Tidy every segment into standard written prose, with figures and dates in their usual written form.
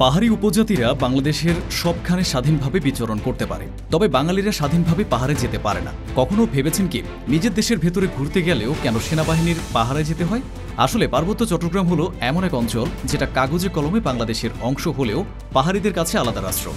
পাহাড়ি উপজাতিরা বাংলাদেশের সবখানে স্বাধীনভাবে বিচরণ করতে পারে, তবে বাঙালিরা স্বাধীনভাবে পাহাড়ে যেতে পারে না। কখনো ভেবেছেন কি নিজের দেশের ভেতরে ঘুরতে গেলেও কেন সেনাবাহিনীর পাহাড়ে যেতে হয়? আসলে পার্বত্য চট্টগ্রাম হলো এমন এক অঞ্চল যেটা কাগজে কলমে বাংলাদেশের অংশ হলেও পাহাড়িদের কাছে আলাদা রাষ্ট্র।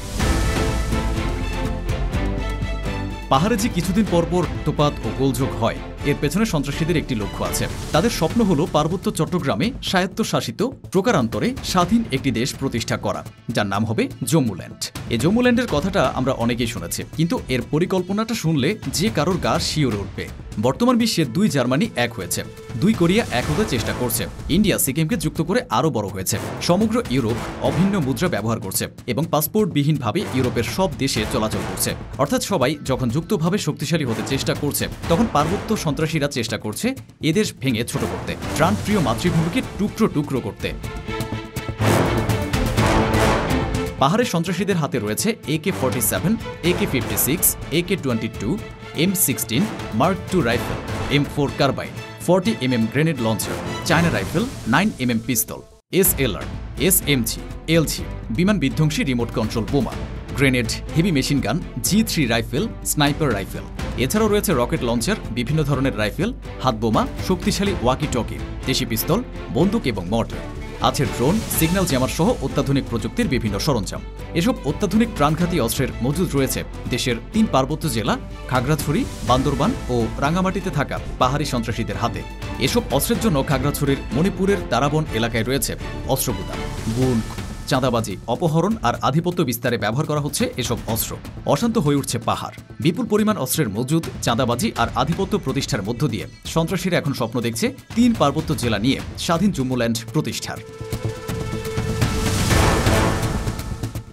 পাহাড়ে যে কিছুদিন পরপর তোপাত ও গোলযোগ হয়, এর পেছনে সন্ত্রাসীদের একটি লক্ষ্য আছে। তাদের স্বপ্ন হলো পার্বত্য চট্টগ্রামে স্বায়ত্তশাসিত প্রকারান্তরে স্বাধীন একটি দেশ প্রতিষ্ঠা করা, যার নাম হবে জম্মুল্যান্ড। এই জম্মুল্যান্ডের কথাটা আমরা অনেকেই শুনেছি, কিন্তু এর পরিকল্পনাটা শুনলে যে কারোর গা শিওরে উঠবে। বর্তমান বিশ্বে দুই জার্মানি এক হয়েছে, দুই কোরিয়া এক হতে চেষ্টা করছে, ইন্ডিয়া সিকিমকে যুক্ত করে আরও বড় হয়েছে, সমগ্র ইউরোপ অভিন্ন মুদ্রা ব্যবহার করছে এবং পাসপোর্টবিহীনভাবে ইউরোপের সব দেশে চলাচল করছে। অর্থাৎ সবাই যখন যুক্তভাবে শক্তিশালী হতে চেষ্টা করছে, তখন পার্বত্য সন্ত্রাসীরা চেষ্টা করছে এদেশ ভেঙে ছোট করতে, প্রাণপ্রিয় মাতৃভূমিকে টুকরো টুকরো করতে। পাহাড়ের সন্ত্রাসীদের হাতে রয়েছে AK-47, AK-56, AK-22, M16, Mark II rifle, M4 carbine, 40mm grenade launcher, China rifle, 9mm পিস্তল, SLR, SMG, LG, বিমান বিধ্বংসী রিমোট কন্ট্রোল বোমা, grenade, heavy machine gun, G3 rifle, sniper rifle. এছাড়াও রয়েছে রকেট লঞ্চার, বিভিন্ন ধরনের রাইফেল, হাত বোমা, শক্তিশালী ওয়াকি টকি, দেশি পিস্তল, বন্দুক এবং মর্টার। আছে ড্রোন, সিগন্যাল জ্যামার সহ অত্যাধুনিক প্রযুক্তির বিভিন্ন সরঞ্জাম। এসব অত্যাধুনিক প্রাণঘাতী অস্ত্রের মজুদ রয়েছে দেশের 3 পার্বত্য জেলা খাগড়াছড়ি, বান্দরবান ও রাঙ্গামাটিতে থাকা পাহাড়ি সন্ত্রাসীদের হাতে। এসব অস্ত্রের জন্য খাগড়াছড়ির মণিপুরের তারাবন এলাকায় রয়েছে অস্ত্রগুদাম। গুণ, চাঁদাবাজি, অপহরণ আর আধিপত্য বিস্তারে ব্যবহার করা হচ্ছে এসব অস্ত্র। অশান্ত হয়ে উঠছে পাহাড়। বিপুল পরিমাণ অস্ত্রের মজুদ, চাঁদাবাজি আর আধিপত্য প্রতিষ্ঠার মধ্য দিয়ে সন্ত্রাসীরা এখন স্বপ্ন দেখছে 3 পার্বত্য জেলা নিয়ে স্বাধীন জম্মুল্যান্ড প্রতিষ্ঠার।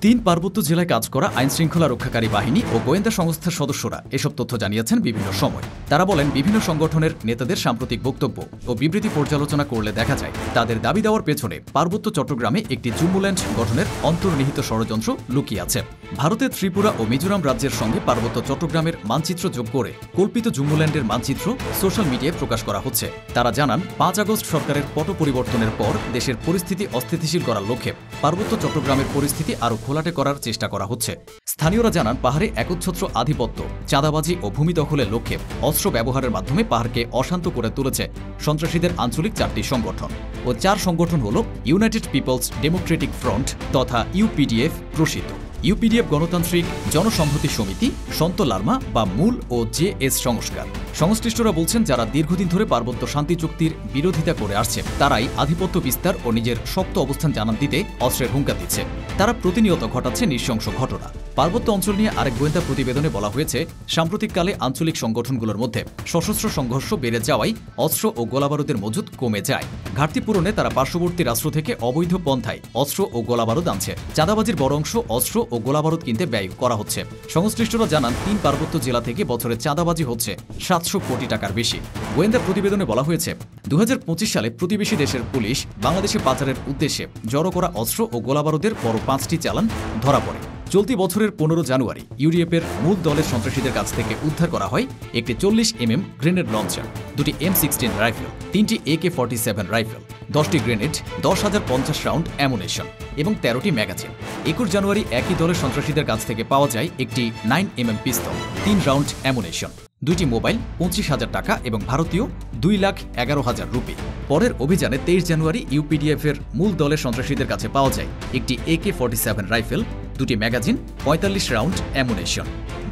3 পার্বত্য জেলায় কাজ করা আইনশৃঙ্খলা রক্ষাকারী বাহিনী ও গোয়েন্দা সংস্থার সদস্যরা এসব তথ্য জানিয়েছেন বিভিন্ন সময়। তারা বলেন, বিভিন্ন সংগঠনের নেতাদের সাম্প্রতিক বক্তব্য ও বিবৃতি পর্যালোচনা করলে দেখা যায় তাদের দাবি দেওয়ার পেছনে পার্বত্য চট্টগ্রামে একটি জম্মুল্যান্ড গঠনের অন্তর্নিহিত ষড়যন্ত্র লুকিয়ে আছে। ভারতের ত্রিপুরা ও মিজোরাম রাজ্যের সঙ্গে পার্বত্য চট্টগ্রামের মানচিত্র যোগ করে কল্পিত জম্মুল্যান্ডের মানচিত্র সোশ্যাল মিডিয়ায় প্রকাশ করা হচ্ছে। তারা জানান, 5 আগস্ট সরকারের পট পরিবর্তনের পর দেশের পরিস্থিতি অস্থিতিশীল করার লক্ষ্যে পার্বত্য চট্টগ্রামের পরিস্থিতি আরও ঘোলাটে করার চেষ্টা করা হচ্ছে। স্থানীয়রা জানান, পাহাড়ে একচ্ছত্র আধিপত্য, চাঁদাবাজি ও ভূমি দখলের লক্ষ্যে অস্ত্র ব্যবহারের মাধ্যমে পাহাড়কে অশান্ত করে তুলেছে সন্ত্রাসীদের আঞ্চলিক 4টি সংগঠন। ও 4 সংগঠন হল ইউনাইটেড পিপলস ডেমোক্রেটিক ফ্রন্ট তথা UPDF প্রসিদ্ধ, UPDF গণতান্ত্রিক জনসংহতি সমিতি, সন্ত লার্মা বা মূল ও JS সংস্কার। সংশ্লিষ্টরা বলছেন, যারা দীর্ঘদিন ধরে পার্বত্য শান্তি চুক্তির বিরোধিতা করে আসছে, তারাই আধিপত্য বিস্তার ও নিজের শক্ত অবস্থান জানান দিতে অস্ত্রের হুঙ্কার দিচ্ছে। তারা প্রতিনিয়ত ঘটাচ্ছে নৃশংস ঘটনা। পার্বত্য অঞ্চল নিয়ে আরেক গোয়েন্দা প্রতিবেদনে বলা হয়েছে, সাম্প্রতিককালে আঞ্চলিক সংগঠনগুলোর মধ্যে সশস্ত্র সংঘর্ষ বেড়ে যাওয়ায় অস্ত্র ও গোলাবারুদের মজুদ কমে যায়। ঘাটতি পূরণে তারা পার্শ্ববর্তী রাষ্ট্র থেকে অবৈধ পন্থায় অস্ত্র ও গোলাবারুদ আনছে। চাঁদাবাজির বড় অংশ অস্ত্র ও গোলাবারুদ কিনতে ব্যয় করা হচ্ছে। সংশ্লিষ্টরা জানান, 3 পার্বত্য জেলা থেকে বছরে চাঁদাবাজি হচ্ছে 700 কোটি টাকার বেশি। গোয়েন্দা প্রতিবেদনে বলা হয়েছে, 2025 সালে প্রতিবেশী দেশের পুলিশ বাংলাদেশে পাচারের উদ্দেশ্যে জড়ো করা অস্ত্র ও গোলাবারুদের বড় 5টি চালান ধরা পড়ে। চলতি বছরের 15 জানুয়ারি UDF-এর মূল দলের সন্ত্রাসীদের কাছ থেকে উদ্ধার করা হয় একটি 40mm গ্রেনেড লঞ্চার, 2টি M16 রাইফেল, 3টি AK-47 রাইফেল, 10টি গ্রেনেড, 10,050 রাউন্ড অ্যামুনেশন এবং 13টি ম্যাগাজিন। 21 জানুয়ারি একই দলের সন্ত্রাসীদের কাছ থেকে পাওয়া যায় একটি 9mm পিস্তল, 3 রাউন্ড অ্যামুনেশন, 2টি মোবাইল, 25,000 টাকা এবং ভারতীয় 2,11,000 রুপি। পরের অভিযানে 23 জানুয়ারি UPDF-এর মূল দলের সন্ত্রাসীদের কাছে পাওয়া যায় একটি AK-47 রাইফেল, 2টি ম্যাগাজিন, 45 রাউন্ড অ্যামুনেশন।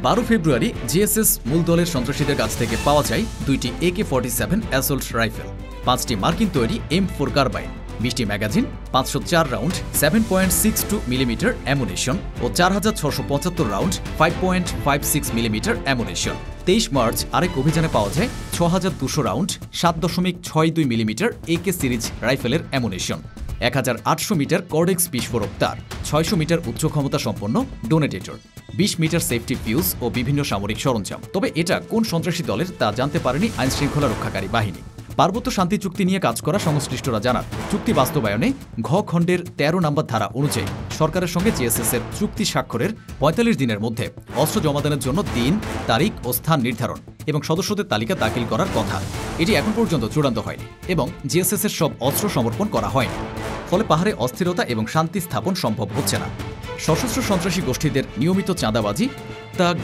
12 ফেব্রুয়ারি JSS মূল দলের সন্ত্রাসীদের কাছ থেকে পাওয়া যায় 2টি AK-47 অ্যাসল্ট রাইফেল, 5টি মার্কিন তৈরি M4 কার্বাইন, 20টি ম্যাগাজিন, 504 রাউন্ড 7.62 মিলিমিটার অ্যামুনেশন ও 4,675 রাউন্ড 5.56 মিলিমিটার অ্যামুনেশন। 23 মার্চ আরেক অভিযানে পাওয়া যায় 6,200 রাউন্ড 7.62 মিলিমিটার AK সিরিজ রাইফেলের অ্যামুনেশন, 1,800 মিটার কর্ডেক্স বিস্ফোরক তার, 600 মিটার উচ্চ ক্ষমতা সম্পন্ন ডোনেটেটর, 20 মিটার সেফটি ফিউজ ও বিভিন্ন সামরিক সরঞ্জাম। তবে এটা কোন সন্ত্রাসী দলের তা জানতে পারেনি আইনশৃঙ্খলা রক্ষাকারী বাহিনী। পার্বত্য শান্তি চুক্তি নিয়ে কাজ করা সংশ্লিষ্টরা জানান, চুক্তি বাস্তবায়নে ঘ খণ্ডের 13 নম্বর ধারা অনুযায়ী সরকারের সঙ্গে JSS-এর চুক্তি স্বাক্ষরের 45 দিনের মধ্যে অস্ত্র জমাদানের জন্য দিন, তারিখ ও স্থান নির্ধারণ এবং সদস্যদের তালিকা দাখিল করার কথা। এটি এখন পর্যন্ত চূড়ান্ত হয়নি এবং JSS-এর সব অস্ত্র সমর্পণ করা হয়নি। ফলে পাহাড়ে অস্থিরতা এবং শান্তি স্থাপন সম্ভব হচ্ছে না। সশস্ত্র সন্ত্রাসী গোষ্ঠীদের নিয়মিত চাঁদাবাজি,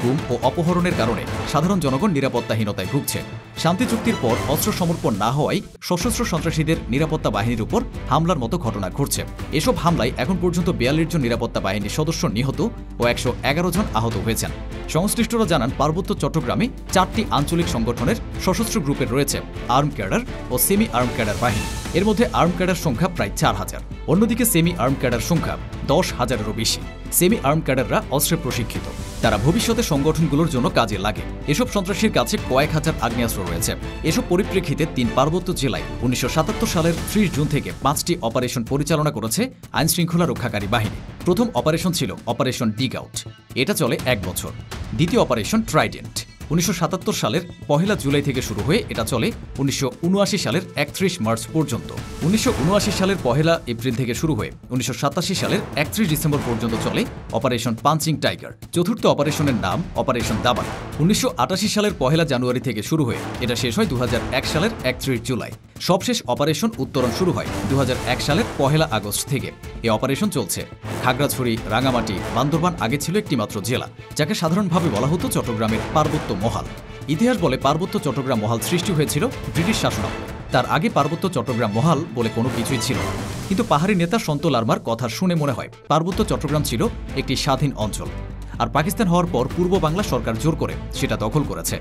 গুম ও অপহরণের কারণে সাধারণ জনগণ নিরাপত্তাহীনতায় ভুগছে। শান্তি চুক্তির পর অস্ত্র সমর্পণ না হওয়ায় সশস্ত্র সন্ত্রাসীদের নিরাপত্তা বাহিনীর উপর হামলার মতো ঘটনা ঘটছে। এসব হামলায় এখন পর্যন্ত ৪২ জন নিরাপত্তা বাহিনীর সদস্য নিহত ও ১১১ জন আহত হয়েছেন। সংশ্লিষ্টরা জানান, পার্বত্য চট্টগ্রামে ৪টি আঞ্চলিক সংগঠনের সশস্ত্র গ্রুপের রয়েছে আর্ম ক্যাডার ও সেমি আর্ম ক্যাডার বাহিনী। এর মধ্যে আর্ম ক্যাডার সংখ্যা প্রায় ৪,০০০। অন্যদিকে সেমি আর্ম ক্যাডার সংখ্যা ১০,০০০-এরও বেশি। সেমি আর্ম ক্যাডাররা অস্ত্রে প্রশিক্ষিত, তারা ভবিষ্যতে সংগঠনগুলোর জন্য কাজে লাগে। এসব সন্ত্রাসীর কাছে কয়েক হাজার আগ্নেয়াস্ত্র রয়েছে। এসব পরিপ্রেক্ষিতে ৩ পার্বত্য জেলায় ১৯৭৭ সালের ৩০ জুন থেকে ৫টি অপারেশন পরিচালনা করেছে আইনশৃঙ্খলা রক্ষাকারী বাহিনী। প্রথম অপারেশন ছিল অপারেশন ডিগ আউট, এটা চলে ১ বছর। দ্বিতীয় অপারেশন ট্রাইডেন্ট ১৯৭৭ সালের ১ জুলাই থেকে শুরু হয়ে এটা চলে ১৯৭৯ সালের ৩১ মার্চ পর্যন্ত। ১৯৭৯ সালের ১ এপ্রিল থেকে শুরু হয়ে ১৯৮৭ সালের ৩১ ডিসেম্বর পর্যন্ত চলে অপারেশন পাঞ্চিং টাইগার। চতুর্থ অপারেশনের নাম অপারেশন দাবান। ১৯৮৮ সালের ১ জানুয়ারি থেকে শুরু হয়ে এটা শেষ হয় ২০০১ সালের ৩১ জুলাই। সবশেষ অপারেশন উত্তরণ শুরু হয় ২০০১ সালের ১ আগস্ট থেকে। এই অপারেশন চলছে। খাগড়াছড়ি, রাঙামাটি, বান্দরবান আগে ছিল একটি মাত্র জেলা, যাকে সাধারণভাবে বলা হতো চট্টগ্রামের পার্বত্য মহাল। ইতিহাস বলে পার্বত্য চট্টগ্রাম মহাল সৃষ্টি হয়েছিল ব্রিটিশ শাসনামলে। তার আগে পার্বত্য চট্টগ্রাম মহাল বলে কোনো কিছুই ছিল না। কিন্তু পাহাড়ি নেতা সন্ত লারমার কথা শুনে মনে হয় পার্বত্য চট্টগ্রাম ছিল একটি স্বাধীন অঞ্চল। আর পাকিস্তান হওয়ার পর পূর্ব বাংলা সরকার জোর করে সেটা দখল করেছে।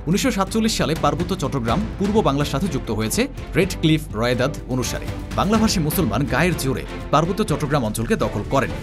১৯৪৭ সালে পার্বত্য চট্টগ্রাম পূর্ব বাংলার সাথে যুক্ত হয়েছে রেড ক্লিফ রয়েদাদ অনুসারে। বাংলাভাষী মুসলমান গায়ের জোরে পার্বত্য চট্টগ্রাম অঞ্চলকে দখল করেনি।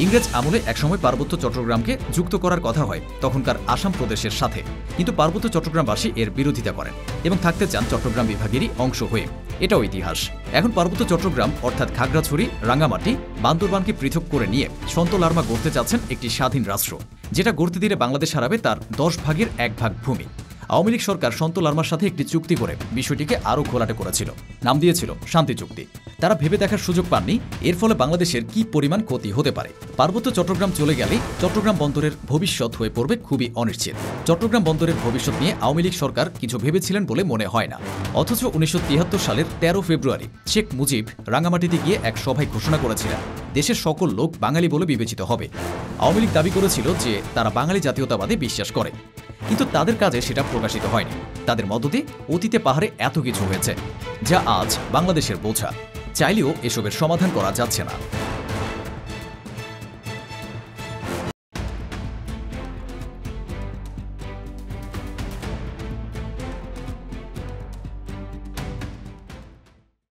ইংরেজ আমলে একসময় পার্বত্য চট্টগ্রামকে যুক্ত করার কথা হয় তখনকার আসাম প্রদেশের সাথে, কিন্তু পার্বত্য চট্টগ্রামবাসী এর বিরোধিতা করেন এবং থাকতে চান চট্টগ্রাম বিভাগেরই অংশ হয়ে। এটাও ইতিহাস। এখন পার্বত্য চট্টগ্রাম অর্থাৎ খাগড়াছড়ি, রাঙামাটি, বান্দরবানকে পৃথক করে নিয়ে সন্ত লারমা গড়তে চাচ্ছেন একটি স্বাধীন রাষ্ট্র, যেটা গড়তে দিলে বাংলাদেশ হারাবে তার ১০ ভাগের ১ ভাগ ভূমি। আওয়ামী লীগ সরকার সন্ত লারমার সাথে একটি চুক্তি করে বিষয়টিকে আরও ঘোলাটে করেছিল, নাম দিয়েছিল শান্তি চুক্তি। তারা ভেবে দেখার সুযোগ পাননি এর ফলে বাংলাদেশের কি পরিমাণ ক্ষতি হতে পারে। পার্বত্য চট্টগ্রাম চলে গেলে চট্টগ্রাম বন্দরের ভবিষ্যৎ হয়ে পড়বে খুবই অনিশ্চিত। চট্টগ্রাম বন্দরের ভবিষ্যৎ নিয়ে আওয়ামী লীগ সরকার কিছু ভেবেছিলেন বলে মনে হয় না। অথচ ১৯৭৩ সালের ১৩ ফেব্রুয়ারি শেখ মুজিব রাঙামাটিতে গিয়ে এক সভায় ঘোষণা করেছিলেন দেশের সকল লোক বাঙালি বলে বিবেচিত হবে। আওয়ামী লীগ দাবি করেছিল যে তারা বাঙালি জাতীয়তাবাদে বিশ্বাস করে, কিন্তু তাদের কাজে সেটা প্রকাশিত হয়নি। তাদের মদতে অতীতে পাহাড়ে এত কিছু হয়েছে যা আজ বাংলাদেশের বোঝা। চাইলেও এসবের সমাধান করা যাচ্ছে না।